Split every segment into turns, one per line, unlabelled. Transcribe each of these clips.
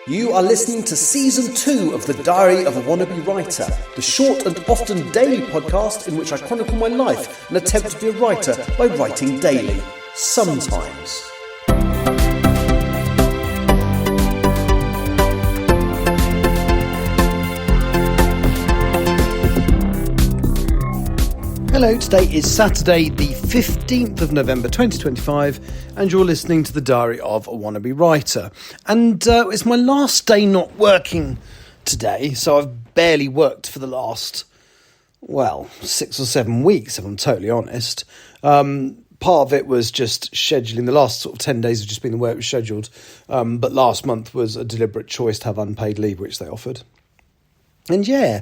You are listening to Season 2 of The Diary of a Wannabe Writer, the short and often daily podcast in which I chronicle my life and attempt to be a writer by writing daily. Sometimes. Hello, today is Saturday the 15th of November 2025 and you're listening to The Diary of a Wannabe Writer. And it's my last day not working today, so I've barely worked for the last, 6 or 7 weeks if I'm totally honest. Part of it was just scheduling. The last sort of 10 days have just been the way it was scheduled, but last month was a deliberate choice to have unpaid leave, which they offered. And yeah,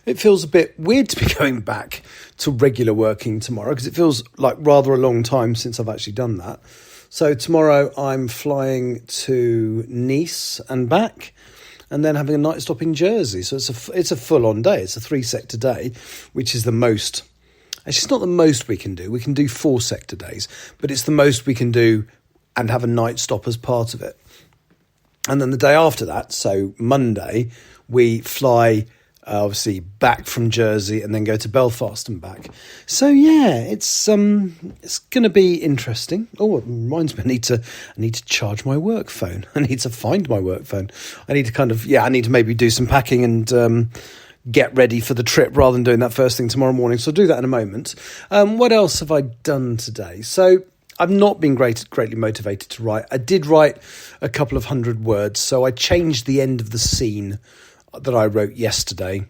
it feels a bit weird to be going back to regular working tomorrow because it feels like rather a long time since I've actually done that. So tomorrow I'm flying to Nice and back and then having a night stop in Jersey. So it's a full-on day. It's a 3-sector day, which is the most. Actually, it's not the most we can do. We can do 4-sector days, but it's the most we can do and have a night stop as part of it. And then the day after that, so Monday, we fly obviously back from Jersey and then go to Belfast and back. So yeah, it's going to be interesting. Oh, it reminds me, I need to charge my work phone. I need to find my work phone. I need to maybe do some packing and get ready for the trip rather than doing that first thing tomorrow morning. So I'll do that in a moment. What else have I done today? So I've not been greatly motivated to write. I did write a couple of 100 words, so I changed the end of the scene that I wrote yesterday.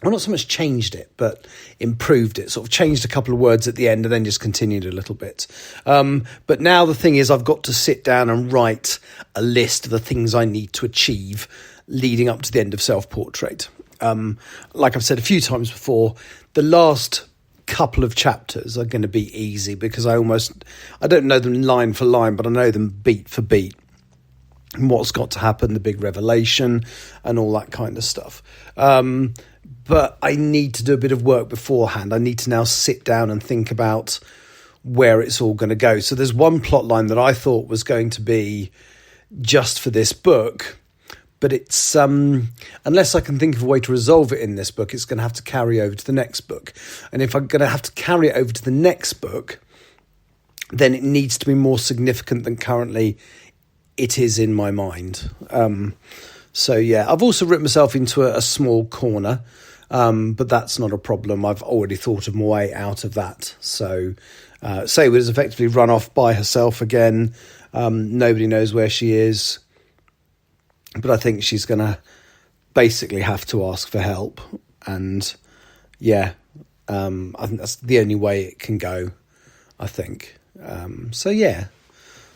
Well, not so much changed it, but improved it. Sort of changed a couple of words at the end and then just continued a little bit. But now the thing is I've got to sit down and write a list of the things I need to achieve leading up to the end of Self-Portrait. Like I've said a few times before, the last couple of chapters are going to be easy because I don't know them line for line, but I know them beat for beat. And what's got to happen, the big revelation and all that kind of stuff. But I need to do a bit of work beforehand. I need to now sit down and think about where it's all going to go. So there's one plot line that I thought was going to be just for this book, but it's unless I can think of a way to resolve it in this book, it's going to have to carry over to the next book. And if I'm going to have to carry it over to the next book, then it needs to be more significant than currently it is in my mind. So yeah, I've also written myself into a small corner, but that's not a problem. I've already thought of my way out of that. So Saywood has effectively run off by herself again. Nobody knows where she is, but I think she's going to basically have to ask for help. And yeah, I think that's the only way it can go, I think. So yeah,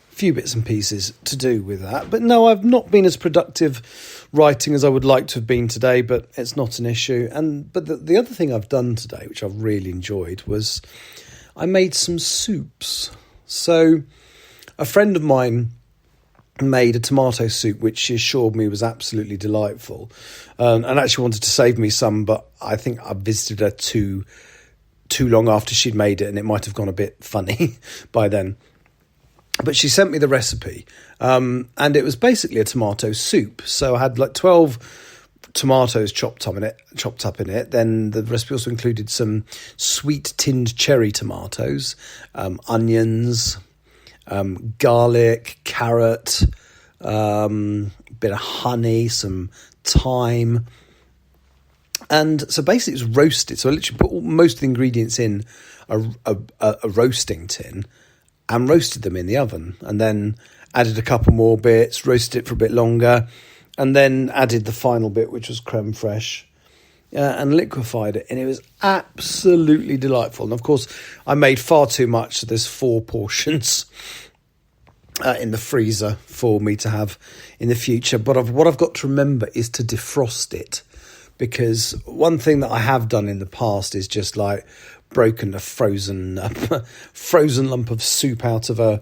few bits and pieces to do with that. But no, I've not been as productive writing as I would like to have been today, but it's not an issue. But the other thing I've done today, which I've really enjoyed, was I made some soups. So a friend of mine made a tomato soup, which she assured me was absolutely delightful, and actually wanted to save me some, but I think I visited her too long after she'd made it, and it might have gone a bit funny by then. But she sent me the recipe, and it was basically a tomato soup. So I had like 12 tomatoes chopped up in it. Then the recipe also included some sweet tinned cherry tomatoes, onions, garlic, carrot, bit of honey, some thyme. And so basically it was roasted. So I literally put most of the ingredients in a roasting tin and roasted them in the oven, and then added a couple more bits, roasted it for a bit longer, and then added the final bit, which was creme fraiche, and liquefied it. And it was absolutely delightful. And of course, I made far too much, so there's 4 portions in the freezer for me to have in the future. But what I've got to remember is to defrost it, because one thing that I have done in the past is just like broken a frozen lump of soup out of a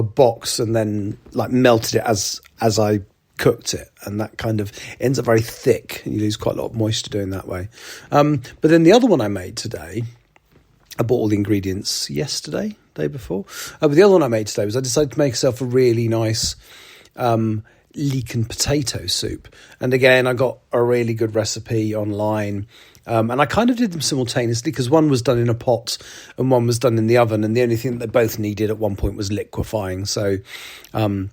box and then like melted it as I cooked it, and that kind of ends up very thick. You lose quite a lot of moisture doing that way. But then the other one I made today, I bought all the ingredients day before. But the other one I made today was I decided to make myself a really nice leek and potato soup. And again, I got a really good recipe online. And I kind of did them simultaneously because one was done in a pot and one was done in the oven. And the only thing that they both needed at one point was liquefying. So I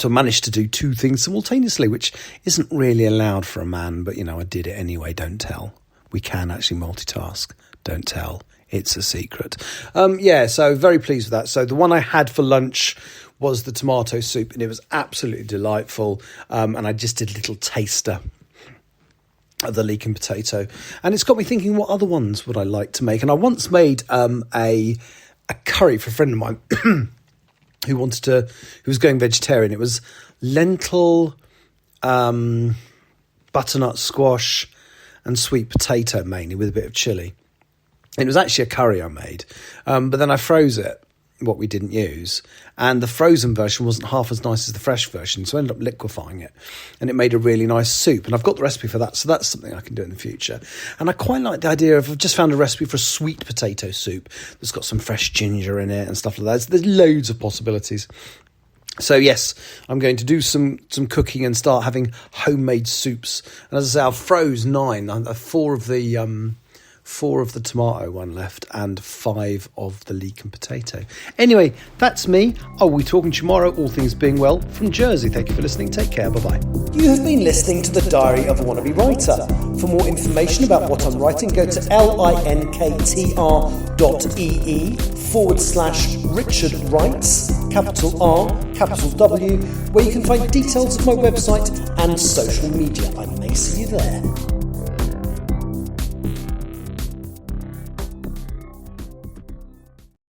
managed to do two things simultaneously, which isn't really allowed for a man. But, I did it anyway. Don't tell. We can actually multitask. Don't tell. It's a secret. So very pleased with that. So the one I had for lunch was the tomato soup, and it was absolutely delightful. And I just did a little taster of the leek and potato. And it's got me thinking, what other ones would I like to make? And I once made a curry for a friend of mine who was going vegetarian. It was lentil, butternut squash, and sweet potato mainly, with a bit of chilli. It was actually a curry I made, but then I froze it, what we didn't use, and the frozen version wasn't half as nice as the fresh version, so I ended up liquefying it, and it made a really nice soup, and I've got the recipe for that, so that's something I can do in the future. And I quite like the idea of, I've just found a recipe for a sweet potato soup that's got some fresh ginger in it and stuff like that. So there's loads of possibilities. So yes, I'm going to do some cooking and start having homemade soups. And as I say, I've froze 9, 4 of the tomato one left and 5 of the leek and potato. Anyway, that's me. I'll be talking tomorrow, all things being well, from Jersey. Thank you for listening. Take care. Bye-bye. You have been listening to The Diary of a Wannabe Writer. For more information about what I'm writing, go to linktr.ee/Richard Writes, capital R, capital W, where you can find details of my website and social media. I may see you there.